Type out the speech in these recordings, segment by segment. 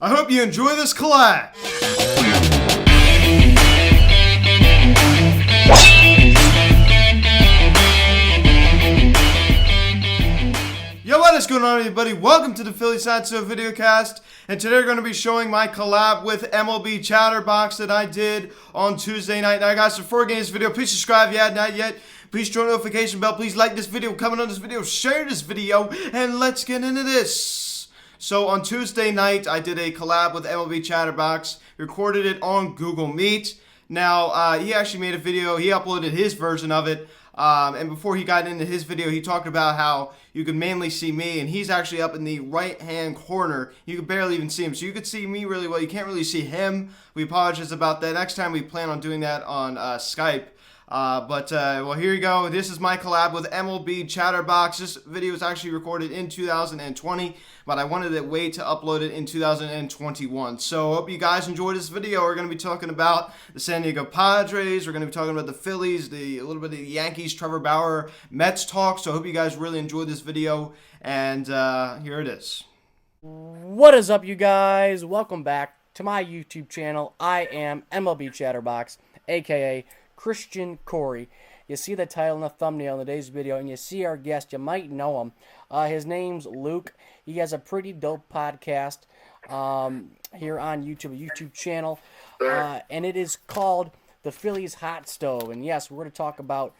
I hope you enjoy this collab. Yo, what is going on, everybody? Welcome to the Phillies Hatso videocast, and today we're going to be showing my collab with MLB Chatterbox that I did on Tuesday night. Now, guys, before we get into this video, please subscribe if you haven't not yet. Please join the notification bell. Please like this video, comment on this video, share this video, and let's get into this. So on Tuesday night, I did a collab with MLB Chatterbox, recorded it on Google Meet. Now, he actually made a video. He uploaded his version of it. And before he got into his video, he talked about how you could mainly see me, and he's actually up in the right-hand corner. You could barely even see him, so you could see me really well. You can't really see him. We apologize about that. Next time we plan on doing that on Skype. Well, here you go. This is my collab with MLB Chatterbox. This video was actually recorded in 2020, but I wanted to wait to upload it in 2021. So, hope you guys enjoyed this video. We're going to be talking about the San Diego Padres. We're going to be talking about the Phillies, a little bit of the Yankees, Trevor Bauer, Mets talk. So, I hope you guys really enjoyed this video. And here it is. What is up, you guys? Welcome back to my YouTube channel. I am MLB Chatterbox, aka Christian Corey. You see the title and the thumbnail in today's video, and you see our guest. You might know him. His name's Luke. He has a pretty dope podcast here on YouTube, a YouTube channel, and it is called The Phillies Hot Stove. And yes, we're going to talk about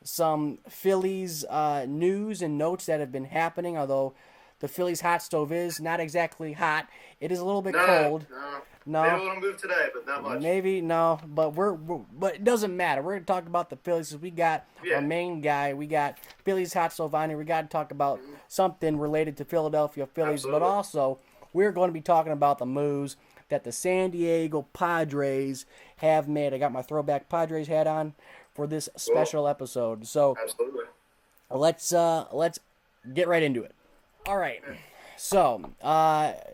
some Phillies news and notes that have been happening, although the Phillies Hot Stove is not exactly hot. It is a little bit cold. No. Maybe a little move today, but not much. Maybe, no, but but it doesn't matter. We're going to talk about the Phillies. We got our main guy. We got Phillies Hot Stove on here. We got to talk about something related to Philadelphia Phillies, but also we're going to be talking about the moves that the San Diego Padres have made. I got my throwback Padres hat on for this special episode. So let's get right into it. All right. So,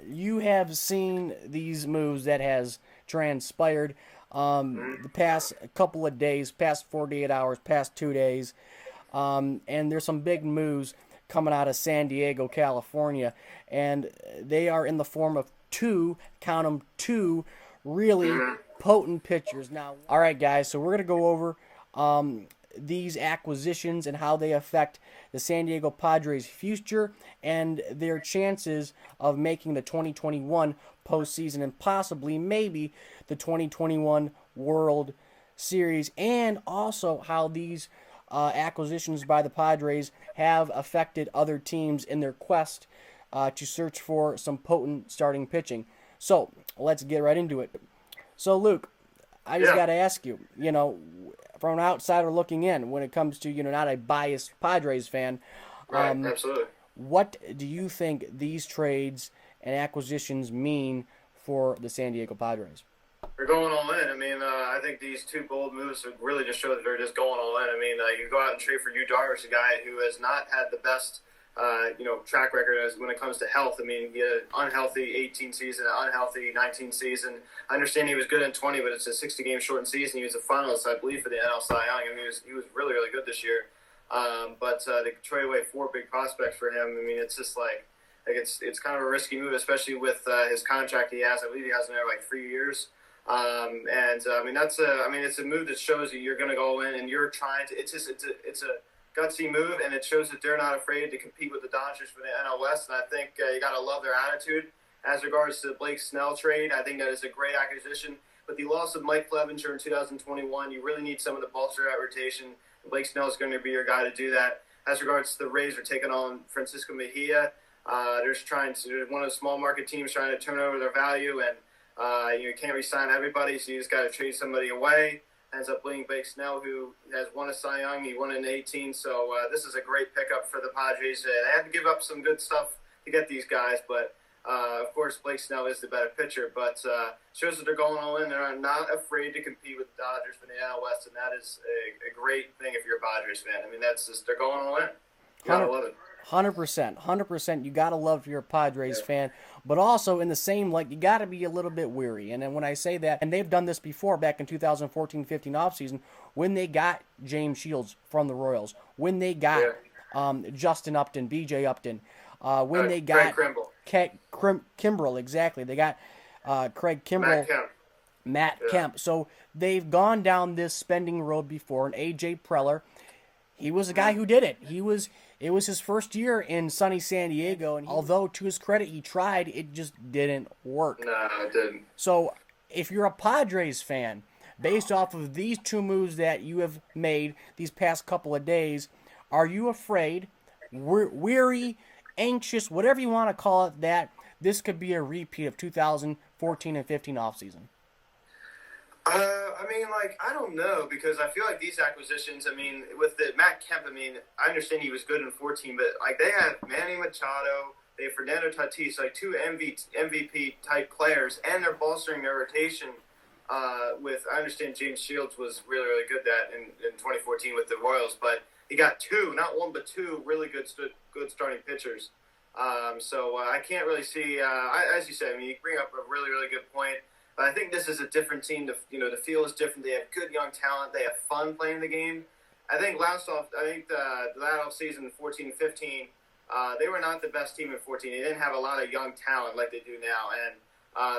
you have seen these moves that has transpired the past couple of days, past 48 hours, past 2 days, and there's some big moves coming out of San Diego, California, and they are in the form of two really potent pitchers. Now, all right, guys, so we're going to go over these acquisitions and how they affect the San Diego Padres' future and their chances of making the 2021 postseason and possibly maybe the 2021 World Series, and also how these acquisitions by the Padres have affected other teams in their quest to search for some potent starting pitching. So let's get right into it. So Luke, I just got to ask you, from an outsider looking in, when it comes to, not a biased Padres fan, absolutely. What do you think these trades and acquisitions mean for the San Diego Padres? They're going all in. I mean, I think these two bold moves really just show that they're just going all in. I mean, you go out and trade for Yu Darvish, a guy who has not had the best track record as when it comes to health. I mean, he had an unhealthy 18 season, an unhealthy 19 season. I understand he was good in 20, but it's a 60-game shortened season. He was a finalist, I believe, for the NL Cy Young. I mean, he was really, really good this year. But they trade away 4 big prospects for him. I mean, it's just like it's kind of a risky move, especially with his contract he has. I believe he has in there like 3 years. I mean, it's a move that shows you you're going to go in and you're trying to. It's a gutsy move, and it shows that they're not afraid to compete with the Dodgers for the NL West. And I think you got to love their attitude. As regards to the Blake Snell trade, I think that is a great acquisition. But the loss of Mike Clevenger in 2021, you really need someone to bolster that rotation. Blake Snell is going to be your guy to do that. As regards to the Rays, are taking on Francisco Mejia. They're one of the small market teams trying to turn over their value, and you can't re-sign everybody, so you just got to trade somebody away. Ends up bringing Blake Snell, who has won a Cy Young. He won it in 18, so this is a great pickup for the Padres. They had to give up some good stuff to get these guys, but of course Blake Snell is the better pitcher. But shows that they're going all in. They're not afraid to compete with the Dodgers for the NL West, and that is a great thing if you're a Padres fan. I mean, that's just they're going all in. You gotta love it. 100%. You gotta love if you're a Padres fan, but also in the same like you gotta be a little bit weary. And then when I say that, and they've done this before back in 2014-15 offseason when they got James Shields from the Royals, when they got Justin Upton, BJ Upton, when they got Kimbrel, exactly. They got Craig Kimbrel. Matt Kemp. So they've gone down this spending road before. And A.J. Preller, he was the guy who did it. It was his first year in sunny San Diego, and although to his credit he tried, it just didn't work. No, it didn't. So if you're a Padres fan, based off of these two moves that you have made these past couple of days, are you afraid, weary, anxious, whatever you want to call it, that this could be a repeat of 2014 and 15 offseason? I mean, like, I don't know, because I feel like these acquisitions, I mean, with the Matt Kemp, I mean, I understand he was good in 14, but, like, they have Manny Machado, they have Fernando Tatis, like, two MVP-type players, and they're bolstering their rotation with, I understand James Shields was really, really good in 2014 with the Royals, but he got two, not one, but two really good starting pitchers. So I can't really see, as you said, I mean, you bring up a really, really good point. But I think this is a different team. The feel is different. They have good young talent. They have fun playing the game. I think that offseason, 14-15, they were not the best team in 14. They didn't have a lot of young talent like they do now, and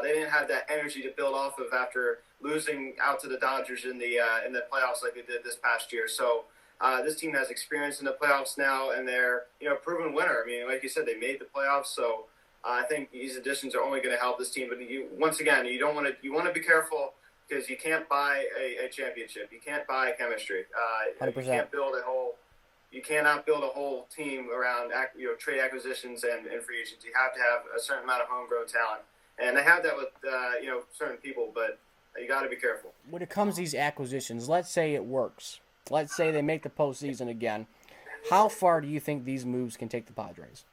they didn't have that energy to build off of after losing out to the Dodgers in the playoffs like they did this past year. So this team has experience in the playoffs now, and they're a proven winner. I mean, like you said, they made the playoffs, so. I think these additions are only going to help this team, but you want to be careful because you can't buy a championship. You can't buy chemistry. 100%. You cannot build a whole team around trade acquisitions and free agents. You have to have a certain amount of homegrown talent, and they have that with certain people, but you got to be careful. When it comes to these acquisitions, let's say it works. Let's say they make the postseason again. How far do you think these moves can take the Padres?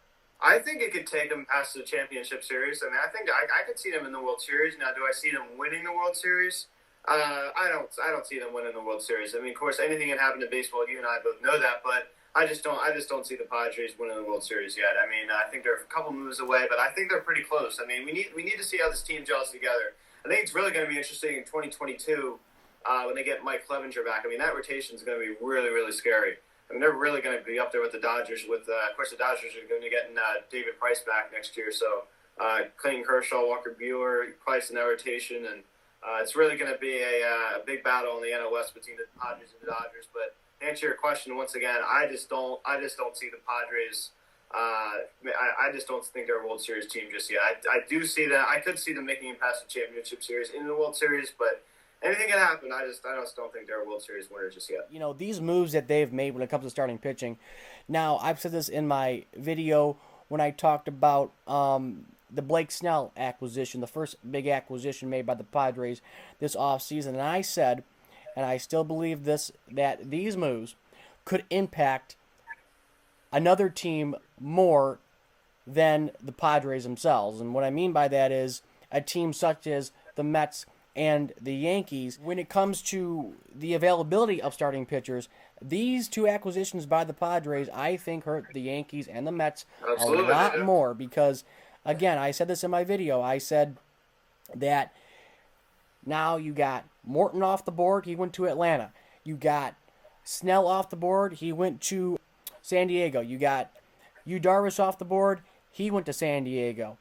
I think it could take them past the championship series. I mean, I think I could see them in the World Series. Now, do I see them winning the World Series? I don't see them winning the World Series. I mean, of course, anything can happen in baseball. You and I both know that, but I just don't see the Padres winning the World Series yet. I mean, I think they're a couple moves away, but I think they're pretty close. I mean, we need to see how this team gels together. I think it's really going to be interesting in 2022 when they get Mike Clevenger back. I mean, that rotation is going to be really, really scary. I mean, they're really going to be up there with the Dodgers. Of course, the Dodgers are going to get David Price back next year. So Clayton Kershaw, Walker Buehler, Price in that rotation, and it's really going to be a big battle in the NL West between the Padres and the Dodgers. But to answer your question once again, I just don't see the Padres. I just don't think they're a World Series team just yet. I do see that. I could see them making it past the championship series in the World Series, but. Anything can happen. I just don't think they're a World Series winner just yet. These moves that they've made when it comes to starting pitching. Now, I've said this in my video when I talked about the Blake Snell acquisition, the first big acquisition made by the Padres this offseason. And I said, and I still believe this, that these moves could impact another team more than the Padres themselves. And what I mean by that is a team such as the Mets and the Yankees. When it comes to the availability of starting pitchers, these two acquisitions by the Padres, I think, hurt the Yankees and the Mets a lot more because, again, I said this in my video. I said that now you got Morton off the board. He went to Atlanta. You got Snell off the board. He went to San Diego. You got Yu Darvish off the board. He went to San Diego.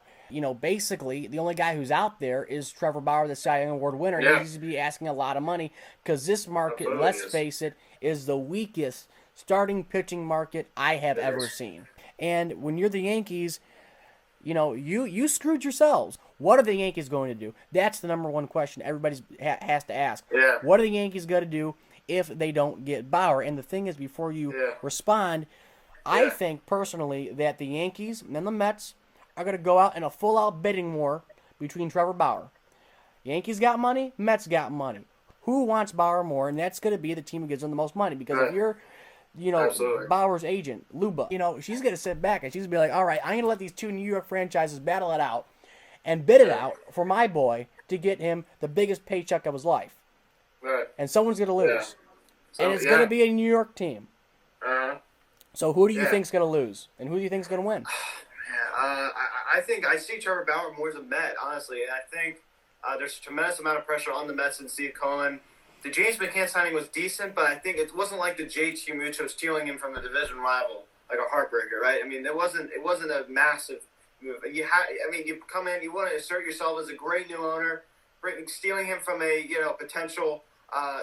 Basically, the only guy who's out there is Trevor Bauer, the Cy Young Award winner. Yeah. He needs to be asking a lot of money because this market, let's face it, is the weakest starting pitching market I have ever seen. And when you're the Yankees, you screwed yourselves. What are the Yankees going to do? That's the number one question everybody has to ask. Yeah. What are the Yankees going to do if they don't get Bauer? And the thing is, before you respond, I think personally that the Yankees and the Mets are going to go out in a full-out bidding war between Trevor Bauer. Yankees got money, Mets got money. Who wants Bauer more? And that's going to be the team who gives them the most money. Because if you're, Absolutely. Bauer's agent, Luba, she's going to sit back and she's going to be like, all right, I'm going to let these two New York franchises battle it out and bid it out for my boy to get him the biggest paycheck of his life. Right. And someone's going to lose. Yeah. So, and it's going to be a New York team. Uh-huh. So who do you think's going to lose? And who do you think's going to win? I think I see Trevor Bauer more as a Met, honestly. And I think there's a tremendous amount of pressure on the Mets and Steve Cohen. The James McCann signing was decent, but I think it wasn't like the JT Mucho stealing him from a division rival, like a heartbreaker, right? I mean, it wasn't a massive move. You come in, you want to assert yourself as a great new owner. Stealing him from a potential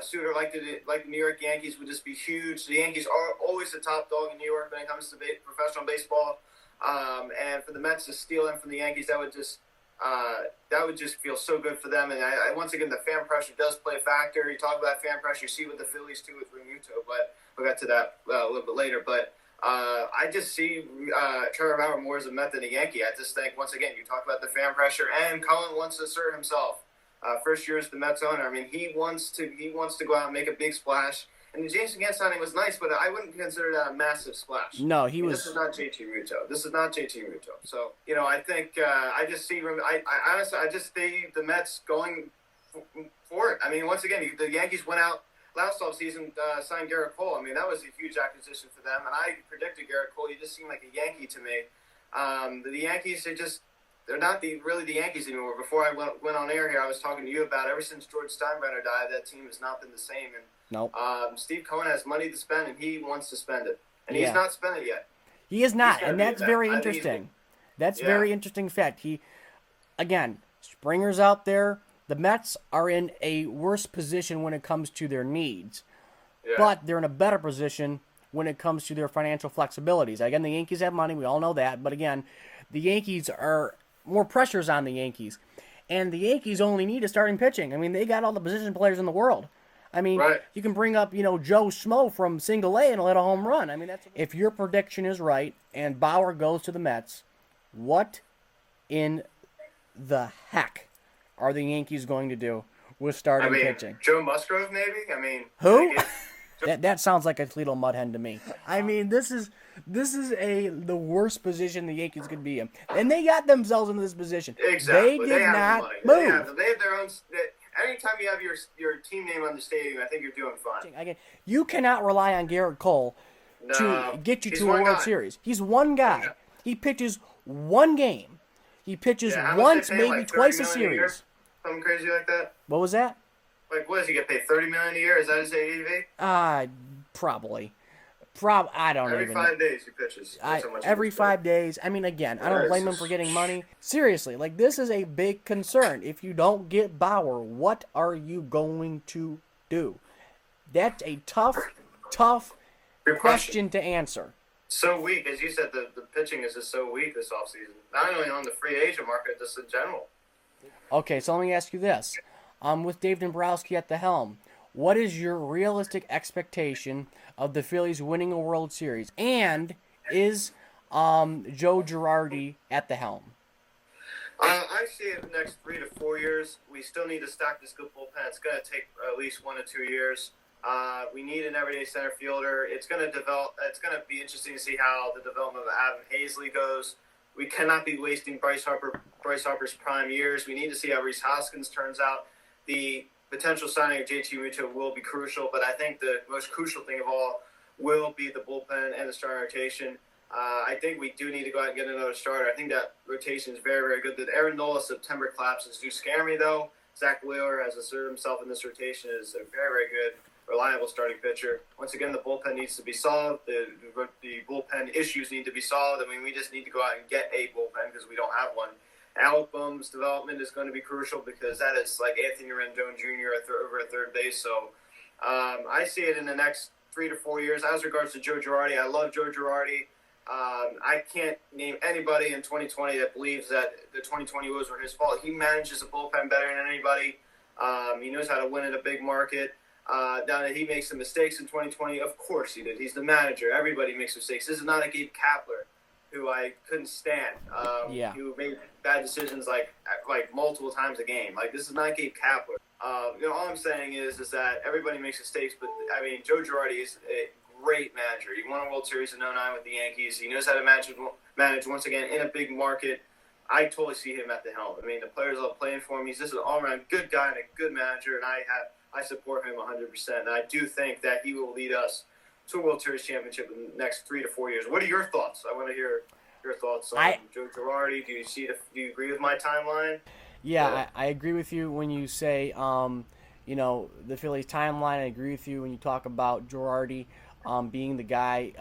suitor like the New York Yankees would just be huge. The Yankees are always the top dog in New York when it comes to professional baseball. And for the Mets to steal him from the Yankees, that would just feel so good for them. And once again, the fan pressure does play a factor. You talk about fan pressure, you see what the Phillies do with Realmuto, but we'll get to that a little bit later. But I just see Trevor Bauer more as a Met than a Yankee. I just think, once again, you talk about the fan pressure, and Cullen wants to assert himself. First year as the Mets owner. I mean, he wants to go out and make a big splash. And the James McCann signing was nice, but I wouldn't consider that a massive splash. No, This is not JT Realmuto. So, I think I just see. I honestly, I just see the Mets going for it. I mean, once again, the Yankees went out last offseason, signed Garrett Cole. I mean, that was a huge acquisition for them, and I predicted Garrett Cole. He just seemed like a Yankee to me. The Yankees, they're not really the Yankees anymore. Before I went on air here, I was talking to you about ever since George Steinbrenner died, that team has not been the same. And nope. Steve Cohen has money to spend, and he wants to spend it. And he's not spent it yet. He is not, and that's very interesting. That's very interesting fact. Springer's out there. The Mets are in a worse position when it comes to their needs, but they're in a better position when it comes to their financial flexibilities. Again, the Yankees have money. We all know that. But again, the Yankees are more pressures on the Yankees. And the Yankees only need a starting pitching. I mean, they got all the position players in the world. I mean, you can bring up, Joe Schmo from single A and he'll hit a home run. I mean, if your prediction is right and Bauer goes to the Mets, what in the heck are the Yankees going to do with starting pitching? Joe Musgrove, maybe? Who? That sounds like a Toledo Mudhen to me. I mean, this is the worst position the Yankees could be in, and they got themselves into this position. Exactly. They did not move. They have their own. Anytime you have your team name on the stadium, I think you're doing fine. Again, you cannot rely on Garrett Cole to get you to a World Series. He's one guy. Yeah. He pitches one game. He pitches once, maybe twice a series. Something crazy like that. What was that? What does he get paid? $30 million a year? Is that his AAV? Probably. I don't every even. Every 5 days he pitches. Every 5 days. I mean, again, I don't blame him for getting money. Seriously, this is a big concern. If you don't get Bauer, what are you going to do? That's a tough question to answer. So weak, as you said, the pitching is just so weak this offseason. Not only on the free agent market, just in general. Okay, so let me ask you this. With Dave Dombrowski at the helm, what is your realistic expectation of the Phillies winning a World Series? And is Joe Girardi at the helm? I see it in the next 3 to 4 years. We still need to stack this good bullpen. It's going to take at least 1 to 2 years. We need an everyday center fielder. It's going to develop. It's going to be interesting to see how the development of Adam Hazley goes. We cannot be wasting Bryce Harper's prime years. We need to see how Rhys Hoskins turns out. The potential signing of JT Realmuto will be crucial, but I think the most crucial thing of all will be the bullpen and the starting rotation. I think we do need to go out and get another starter. I think that rotation is very, very good. The Aaron Nola September collapses do scare me, though. Zach Wheeler has asserted himself in this rotation as a very, very good, reliable starting pitcher. Once again, the bullpen needs to be solved. The bullpen issues need to be solved. I mean, we just need to go out and get a bullpen because we don't have one. Alec Boehm's development is going to be crucial because that is like Anthony Rendon Jr. over at third base. So I see it in the next 3 to 4 years. As regards to Joe Girardi, I love Joe Girardi. I can't name anybody in 2020 that believes that the 2020 woes were his fault. He manages a bullpen better than anybody. He knows how to win in a big market. Now that he makes some mistakes in 2020, of course he did. He's the manager. Everybody makes mistakes. This is not a Gabe Kapler, who I couldn't stand. Who made bad decisions like multiple times a game. This is not Gabe Kapler. All I'm saying is that everybody makes mistakes, but I mean Joe Girardi is a great manager. He won a World Series in 2009 with the Yankees. He knows how to manage once again in a big market. I totally see him at the helm. I mean, the players love playing for him. He's just an all-around good guy and a good manager, and I support him 100%. And I do think that he will lead us to a World Series championship in the next 3 to 4 years. What are your thoughts? I want to hear your thoughts on Joe Girardi. Do you agree with my timeline? Yeah, I agree with you when you say, the Phillies timeline. I agree with you when you talk about Girardi being the guy,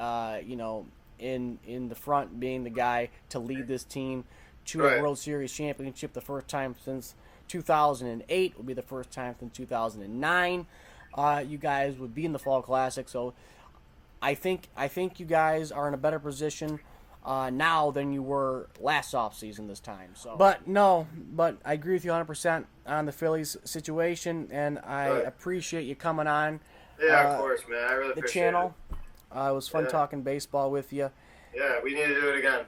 in the front, being the guy to lead this team to a World Series championship the first time since 2008. Will be the first time since 2009. You guys would be in the Fall Classic, so I think you guys are in a better position now than you were last offseason this time. So, but I agree with you 100% on the Phillies situation, and I appreciate you coming on. Yeah, of course, man. I really the appreciate channel. It was fun talking baseball with you. Yeah, we need to do it again.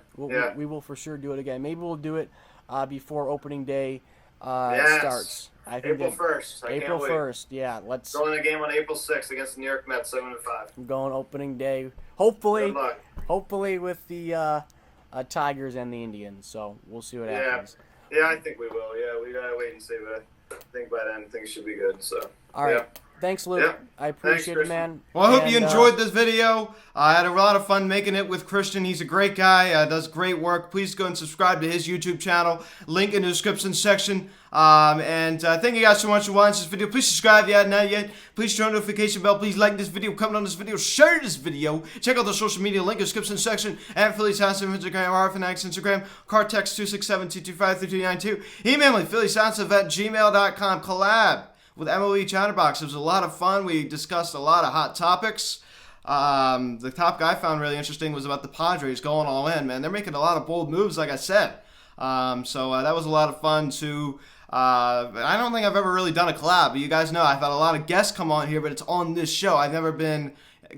We will for sure do it again. Maybe we'll do it before opening day starts. I think April 1st. April 1st. Yeah, let's go in a game on April 6th against the New York Mets, 7-5. I'm going opening day. Hopefully, Good luck. hopefully with the Tigers and the Indians. So we'll see what happens. Yeah, I think we will. Yeah, we gotta wait and see, but I think by then things should be good. So. All right. Yeah. Thanks, Luke. Yeah. I appreciate it, man. Well, I hope you enjoyed this video. I had a lot of fun making it with Christian. He's a great guy, does great work. Please go and subscribe to his YouTube channel. Link in the description section. Thank you guys so much for watching this video. Please subscribe if you haven't not yet. Please turn on the notification bell. Please like this video, comment on this video, share this video. Check out the social media link in the description section. At Phillies House on Instagram, RFNX Instagram, Cartext 267-225-3292. Email me, phillieshouse@gmail.com. Collab with MLB Chatterbox. It was a lot of fun. We discussed a lot of hot topics. The topic I found really interesting was about the Padres going all in, man. They're making a lot of bold moves, like I said. That was a lot of fun too. I don't think I've ever really done a collab, but you guys know I've had a lot of guests come on here, but it's on this show. I've never been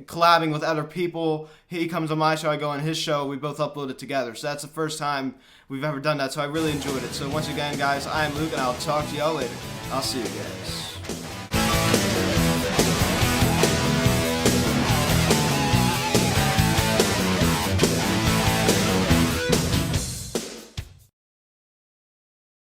collabing with other people. He comes on my show, I go on his show. We both upload it together. So that's the first time we've ever done that. So I really enjoyed it. So once again, guys, I am Luke, and I'll talk to y'all later. I'll see you guys.